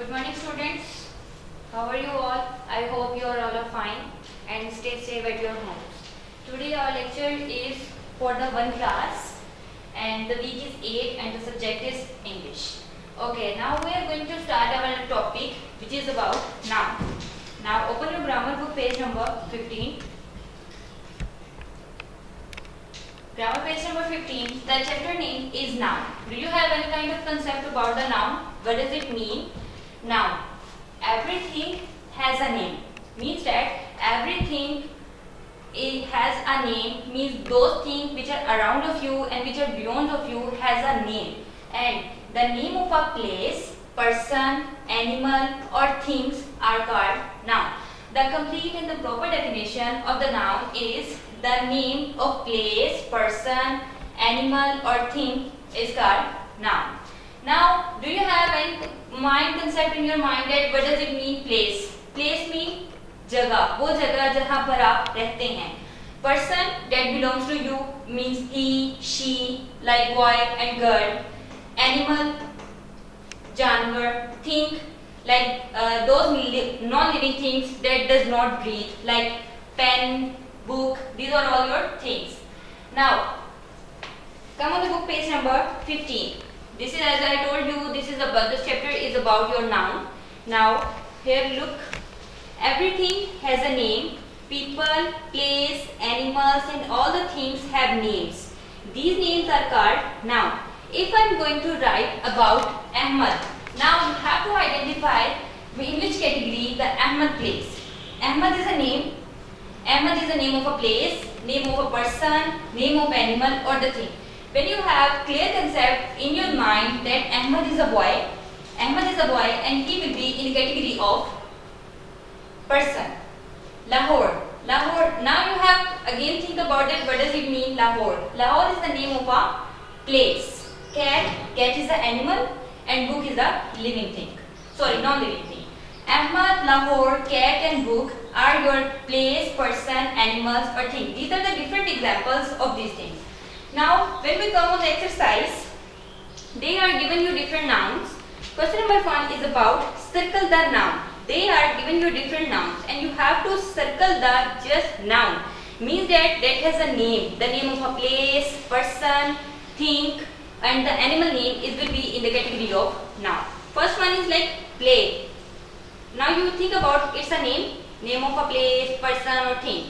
Good morning students. How are you all? I hope you are all fine and stay safe at your homes. Today our lecture is for the one class and the week is 8 and the subject is English. Okay, now we are going to start our topic which is about noun. Now open your grammar book page number 15. Grammar page number 15. The chapter name is noun. Do you have any kind of concept about the noun? What does it mean? Noun. Everything has a name. Means that everything it has a name. Means those things which are around of you and which are beyond of you has a name. And the name of a place, person, animal or things are called noun. The complete and the proper definition of the noun is the name of place, person, animal or thing is called noun. Now, do you have any mind concept in your mind that what does it mean place? Place mean जगह, वो जगह जहाँ पर आप रहते हैं. Person that belongs to you means he, she, like boy and girl. Animal, जानवर, thing, like those non-living things that does not breathe, like pen, book. These are all your things. Now, come on the book page number 15. This is, as I told you, this chapter is about your noun. Now, here look. Everything has a name. People, place, animals and all the things have names. These names are called noun. If I am going to write about Ahmad, now you have to identify in which category the Ahmad plays. Ahmad is a name. Ahmad is the name of a place, name of a person, name of animal or the thing. When you have clear concept in your mind that Ahmad is a boy and he will be in the category of person. Lahore. Now you have again think about it. What does it mean Lahore? Lahore is the name of a place. Cat is the animal and book is a living thing. Sorry, non-living thing. Ahmad, Lahore, cat and book are your place, person, animals or thing. These are the different examples of these things. Now, when we come on the exercise, they are given you different nouns. Question number 1 is about circle the noun. They are given you different nouns and you have to circle the just noun. Means that has a name. The name of a place, person, thing and the animal name will be in the category of noun. First one is like play. Now you think about it's a name of a place, person or thing.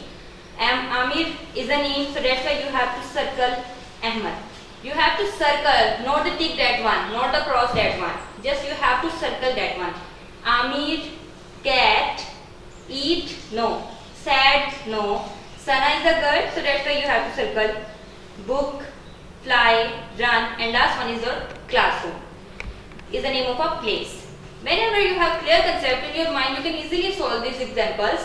Amir is a name, so that's why you have to circle Ahmad. You have to circle, not the tick that one, not the cross that one. Just you have to circle that one. Amir, cat, eat, no. Sad, no. Sana is a girl, so that's why you have to circle. Book, fly, run, and last one is your classroom. Is the name of a place. Whenever you have clear concept in your mind, you can easily solve these examples.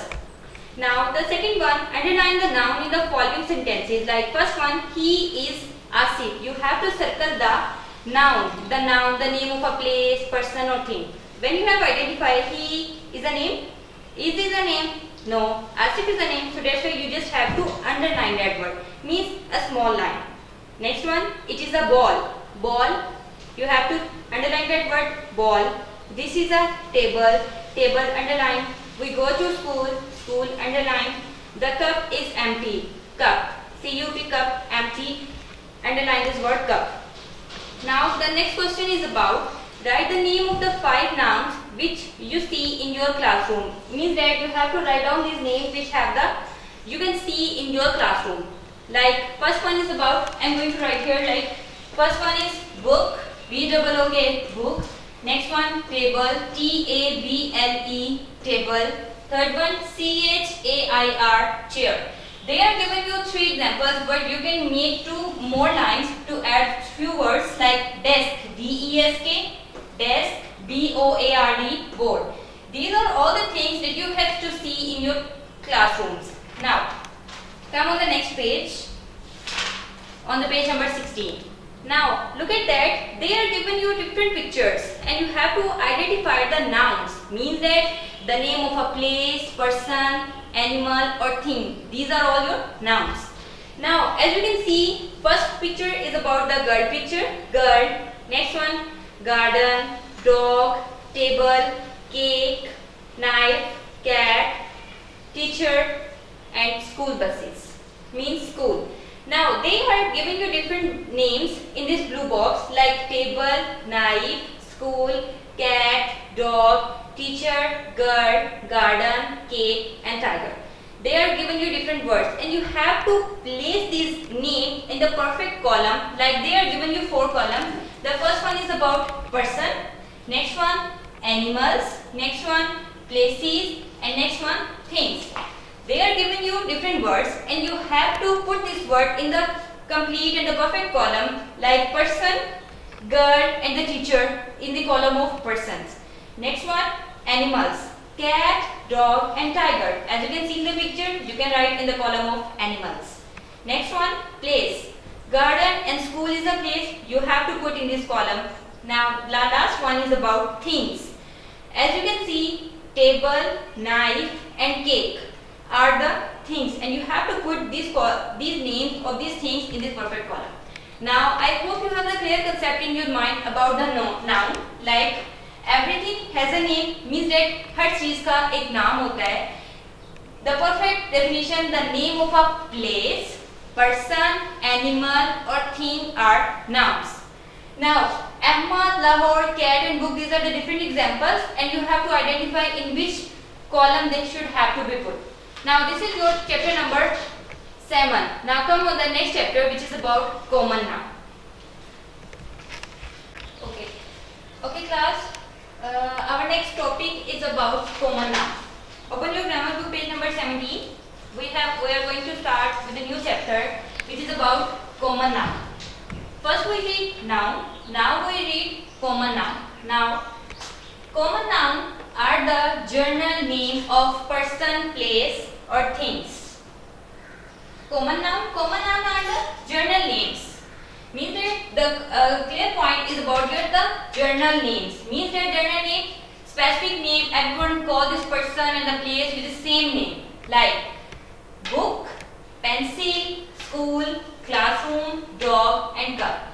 Now the second one, underline the noun in the following sentences. Like first one, he is Asif. You have to circle the noun, the name of a place, person or thing. When you have identified he is a name, is a name? No. Asif is a name, so that's why you just have to underline that word. Means a small line. Next one, it is a ball. Ball, you have to underline that word ball. This is a table, underline. We go to school, underline. The cup is empty, cup, C-U-P, cup, empty, underline this word cup. Now the next question is about write the name of the 5 nouns which you see in your classroom. Means that you have to write down these names which you can see in your classroom. Like first one is about, I am going to write here like first one is book, B-O-O-K, book. Next one, table, T-A-B-L-E, table. Third one, C-H-A-I-R, chair. They are given you 3 examples, but you can make 2 more lines to add few words like desk, D-E-S-K, desk, B-O-A-R-D, board. These are all the things that you have to see in your classrooms. Now, come on the next page, on the page number 16. Now, look at that. They are given you different pictures and you have to identify the nouns. Means that the name of a place, person, animal or thing. These are all your nouns. Now, as you can see, first picture is about the girl picture. Girl. Next one, garden, dog, table, cake, knife, cat, teacher and school buses. Means school. Now they are giving you different names in this blue box like table, knife, school, cat, dog, teacher, girl, garden, cake and tiger. They are giving you different words and you have to place these names in the perfect column. Like they are giving you 4 columns. The first one is about person, next one animals, next one places and next one things. They are giving you different words and you have to put this word in the complete and the perfect column like person, girl and the teacher in the column of persons. Next one animals, cat, dog and tiger. As you can see in the picture, you can write in the column of animals. Next one place, garden and school is a place, you have to put in this column. Now last one is about things. As you can see, table, knife and cake are the things and you have to put these names of these things in this perfect column. Now I hope you have the clear concept in your mind about the noun. Like everything has a name means that हर चीज का एक नाम होता है. The perfect definition, the name of a place, person, animal or thing are nouns. Now Ahmad, Lahore, cat and book, these are the different examples and you have to identify in which column they should have to be put. Now this is your chapter number 7. Now come on the next chapter which is about common noun. Okay class, our next topic is about common noun. Open your grammar book page number 17. We are going to start with a new chapter which is about common noun. First we read noun, now we read common noun. Now common noun are the general name of person, place or things. Common noun are the general names. Means that the clear point is about the general names. Means that general name, specific name, everyone call this person and the place with the same name. Like book, pencil, school, classroom, dog and cup.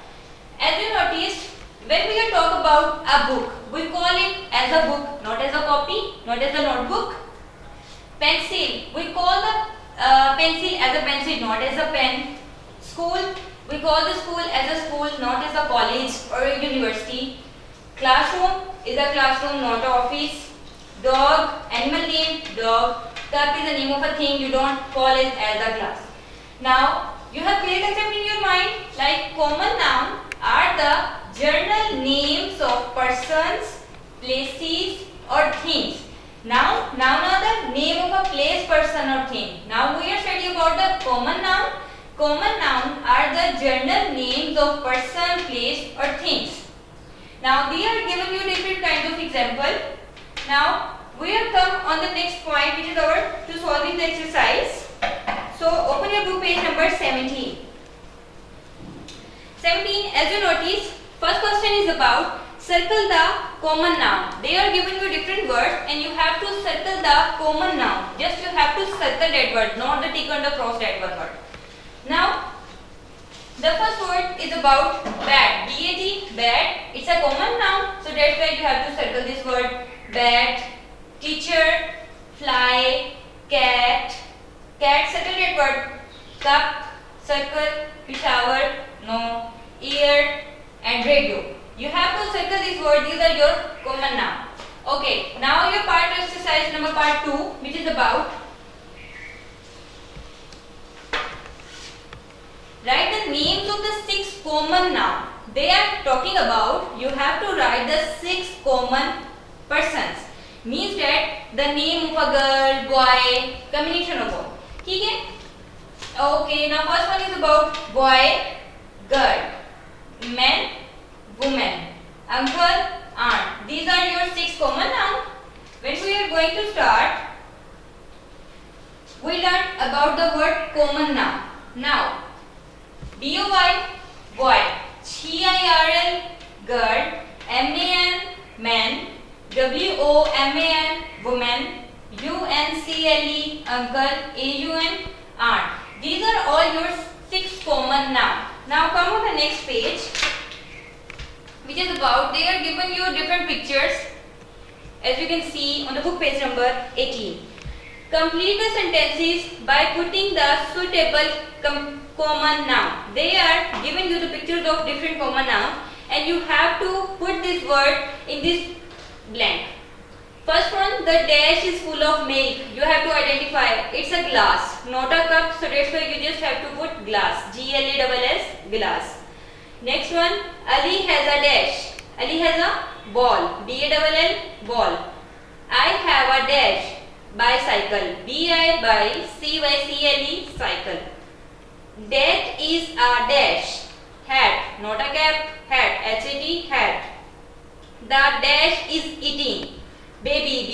As you noticed, when we talk about a book, we call it as a book, not as a copy, not as a notebook. Pencil, we call the pencil as a pencil, not as a pen. School, we call the school as a school, not as a college or a university. Classroom is a classroom, not an office. Dog, animal name, dog. Cup is the name of a thing, you don't call it as a class. Now, you have clear concept in your mind, like common noun are the general names of persons, places or things. Noun are the name of a place, person or thing. Now we are studying about the common noun. Common noun are the general names of person, place or things. Now they are giving you different kinds of example. Now we have come on the next point which is our to solving the exercise. So open your book page number 17. 17, as you notice, first question is about circle the common noun. They are giving you different words and you have to circle the common noun. Just you have to circle that word, not the tick on the cross that one word. Now, the first word is about bat. B-A-T, bat. It's a common noun, so that's why you have to circle this word. Bat, teacher, fly, cat. Cat, circle that word. Cup, circle, shower, no, ear and radio. You have to circle this word. These are your common noun. Okay, now your part exercise number part 2 which is about write the names of the 6 common noun. They are talking about you have to write the 6 common persons. Means that the name of a girl, boy, combination of all. Okay? Okay, now first one is about boy, girl, man, woman, uncle, aunt. These are your 6 common nouns. When we are going to start, we learn about the word common noun. Now, B-O-Y, boy, C-I-R-L, girl, M-A-N, man, W-O-M-A-N, woman, U-N-C-L-E, uncle, A-U-N, aunt. These are all your 6 common nouns. Now come on the next page, which is about, they are given you different pictures as you can see on the book page number 18. Complete the sentences by putting the suitable common noun. They are given you the pictures of different common nouns and you have to put this word in this blank. First one, the dash is full of milk. You have to identify it's a glass, not a cup, so that's why you just have to put glass. Glass, glass. Next one, Ali has a dash. Ali has a ball. Ball, ball. I have a dash. Bicycle. Bicycle. Cycle. That is a dash. Hat. Not a cap. Hat. Hat. Hat. The dash is eating. Baby.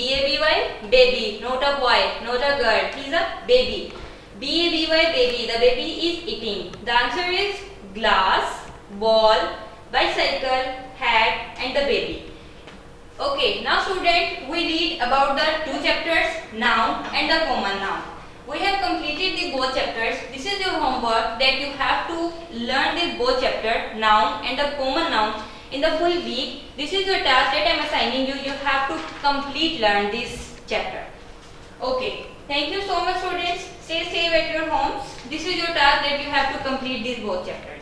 Baby. Not a boy. Not a girl. He is a baby. Baby. The baby is eating. The answer is glass, ball, bicycle, hat and the baby. Okay, now student, we read about the two chapters, noun and the common noun. We have completed the both chapters. This is your homework that you have to learn the both chapter, noun and the common noun in the full week. This is your task that I am assigning you. You have to complete learn this chapter. Okay, thank you so much students. Stay safe at your homes. This is your task that you have to complete these both chapters.